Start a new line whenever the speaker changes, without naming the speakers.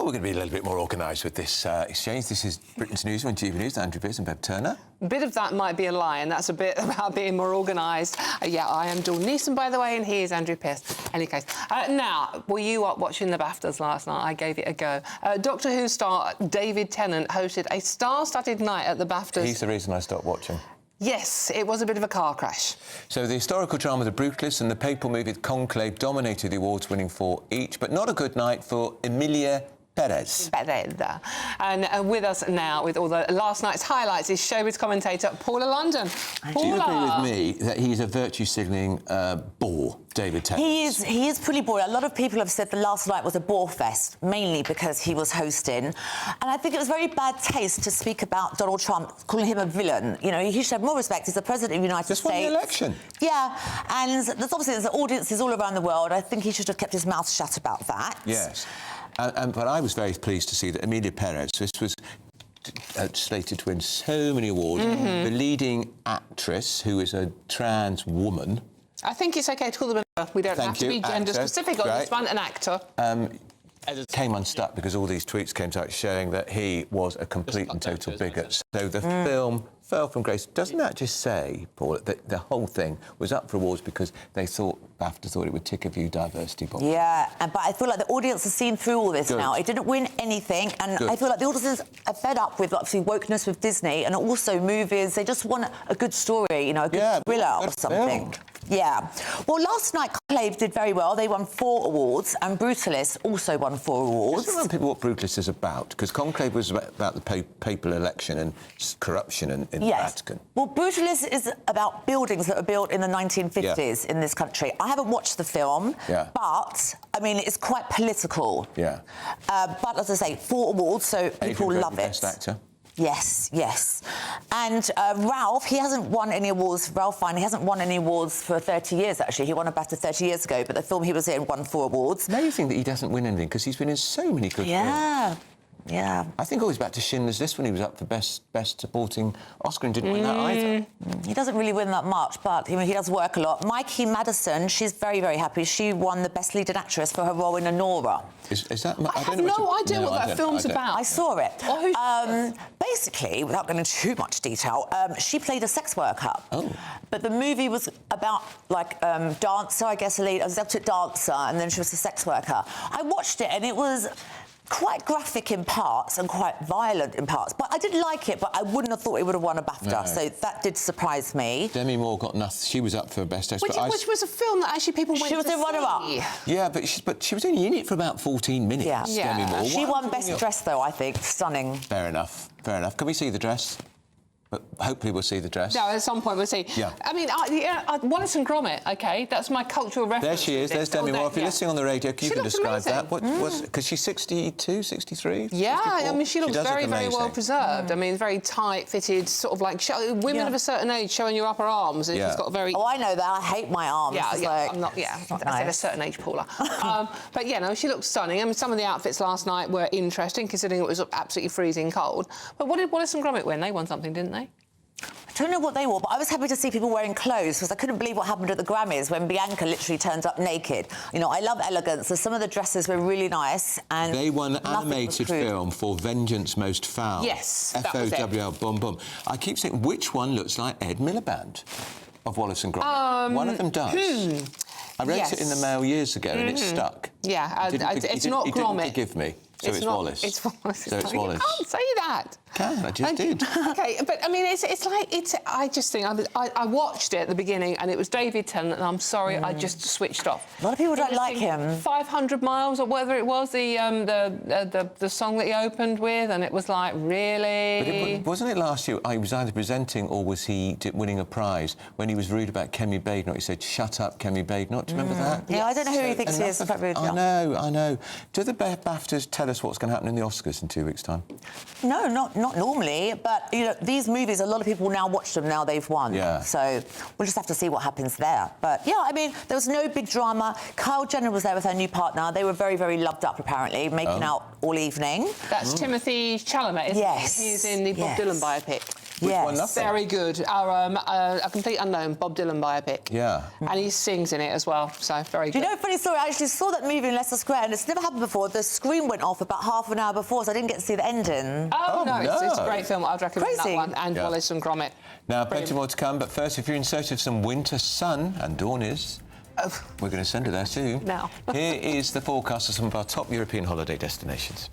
Well, we're going to be a little bit more organised with this exchange. This is Britain's Newsroom on GBNEWS. Andrew Pearce and Bev Turner.
A bit of that might be a lie, and that's a bit about being more organised. Yeah, I am Dawn Neeson, by the way, and he is Andrew Pearce. Any case. Now, were you watching the BAFTAs last night? I gave it a go. Doctor Who star David Tennant hosted a star-studded night at the BAFTAs.
He's the reason I stopped watching.
Yes, it was a bit of a car crash.
So the historical drama The Brutalists and the papal movie Conclave dominated the awards, winning 4 each, but not a good night for Emilia Perez.
And with us now, with all the last night's highlights, is Showbiz commentator Paula London.
Do you agree with me that he's a virtue-signalling bore, David Tennant?
He is pretty boring. A lot of people have said the last night was a bore fest, mainly because he was hosting. And I think it was very bad taste to speak about Donald Trump, calling him a villain. You know, he should have more respect. He's the President of the United States.
Just won the election.
Yeah, and there's audiences all around the world. I think he should have kept his mouth shut about that.
Yes. But I was very pleased to see that Emilia Perez, this was slated to win so many awards, the leading actress, who is a trans woman.
I think it's OK to call them an We don't have to be gender-specific on this one, an actor.
Came unstuck because all these tweets came out showing that he was a complete and total bigot. So the film fell from grace. Doesn't that just say, Paul, that the whole thing was up for awards because they thought, BAFTA thought it would tick a few diversity boxes?
Yeah, but I feel like the audience has seen through all this now. It didn't win anything, and I feel like the audiences are fed up with, obviously, wokeness with Disney, and also movies. They just want a good story, you know, a good thriller or something.
Film.
Yeah. Well, last night, Conclave did very well. They won 4 awards, and Brutalists also won 4 awards.
Just remind people what Brutalists is about, because Conclave was about the papal election and corruption in the Vatican.
Well, Brutalists is about buildings that were built in the 1950s in this country. I haven't watched the film, but, I mean, it's quite political.
Yeah.
But, as I say, 4 awards, so people love it.
Best actor.
Yes, yes. And Ralph, he hasn't won any awards. Ralph Fiennes, he hasn't won any awards for 30 years, actually. He won a BAFTA 30 years ago, but the film he was in won 4 awards.
Amazing that he doesn't win anything, because he's been in so many good films.
Yeah.
I think always back to Schindler's List when he was up for Best Supporting Oscar and didn't win that either.
He doesn't really win that much, but he does work a lot. Mikey Madison, she's very, very happy. She won the Best Leading Actress for her role in Anora.
Is that...
I have no idea what that film's about.
I saw it. Basically, without going into too much detail, she played a sex worker. Oh. But the movie was about, like, dancer, I guess, a exotic dancer, and then she was a sex worker. I watched it, and it was quite graphic in parts and quite violent in parts. But I did like it, but I wouldn't have thought it would have won a BAFTA, so that did surprise me.
Demi Moore got nothing. She was up for Best Actress.
Which was a film that actually people went to see. She was the runner-up.
Yeah, but she was only in it for about 14 minutes, Demi Moore.
She won Best Dress, though, I think. Stunning.
Fair enough, fair enough. Can we see the dress? But hopefully we'll see the dress.
No, at some point we'll see.
Yeah.
I mean, Wallace and Gromit, OK? That's my cultural reference.
There she is. There's Demi Moore. If you're listening on the radio, you can describe that. Because she's 62, 63?
Yeah,
64?
I mean, she looks very, very well preserved. I mean, very tight-fitted, sort of like women of a certain age showing your upper arms. And she's got very...
Oh, I know that. I hate my arms.
I'm not... Yeah, I said a certain age, Paula. But, yeah, no, she looks stunning. I mean, some of the outfits last night were interesting, considering it was absolutely freezing cold. But what did Wallace and Gromit win? They won something, didn't they?
I don't know what they wore, but I was happy to see people wearing clothes because I couldn't believe what happened at the Grammys when Bianca literally turned up naked. You know, I love elegance, so some of the dresses were really nice. And
they won animated film for Vengeance Most Foul.
Yes,
F-O-W-L, boom, boom. I keep saying, which one looks like Ed Miliband of Wallace and Gromit? One of them does. I wrote it in the Mail years ago and it stuck.
Yeah, it's not Gromit.
Didn't forgive me. So it's Wallace.
It's Wallace.
So it's Wallace.
You can't say that.
I just did.
OK, but, I mean, I just think... I watched it at the beginning and it was David Tennant and I'm sorry, I just switched off.
A lot of people don't like him.
500 Miles or whatever it was, the song that he opened with, and it was like, really?
But wasn't it last year he was either presenting or was he winning a prize when he was rude about Kemi Badenoch? He said, "Shut up, Kemi Badenoch." Do you remember that?
Yeah, I don't know who he thinks he is.
I know. Do the BAFTAs tell us what's going to happen in the Oscars in 2 weeks' time?
No, not normally, but, you know, these movies, a lot of people now watch them now they've won.
Yeah.
So we'll just have to see what happens there. But, yeah, I mean, there was no big drama. Kyle Jenner was there with her new partner. They were very, very loved up, apparently, making out all evening.
That's Timothy Chalamet, isn't he? He's in the Bob Dylan biopic.
Which
Yes.
one? Nothing.
Very good. A Complete Unknown, Bob Dylan biopic.
Yeah.
And he sings in it as well, so very
Do
good.
you know, funny story, I actually saw that movie in Leicester Square, and it's never happened before. The screen went off about half an hour before, so I didn't get to see the ending.
Oh, no, it's a
no.
great film. I'd recommend
Crazy.
that one. And
Yeah.
Wallace and Gromit.
Now, plenty
Brilliant.
more to come, but first, if you're in search of some winter sun, and Dawn is, we're going to send her there too.
Now.
Here is the forecast of some of our top European holiday destinations.